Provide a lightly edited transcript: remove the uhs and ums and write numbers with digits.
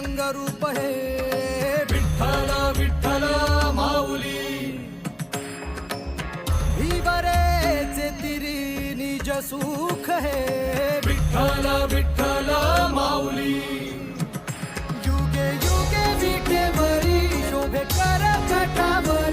रंगरूप हे विठ्ठल विठ्ठल माऊली भीवरेचे तिरी निज सुख हे विठ्ठल विठ्ठल माऊली युगे युगे विठेवरी शोभे कर कटावर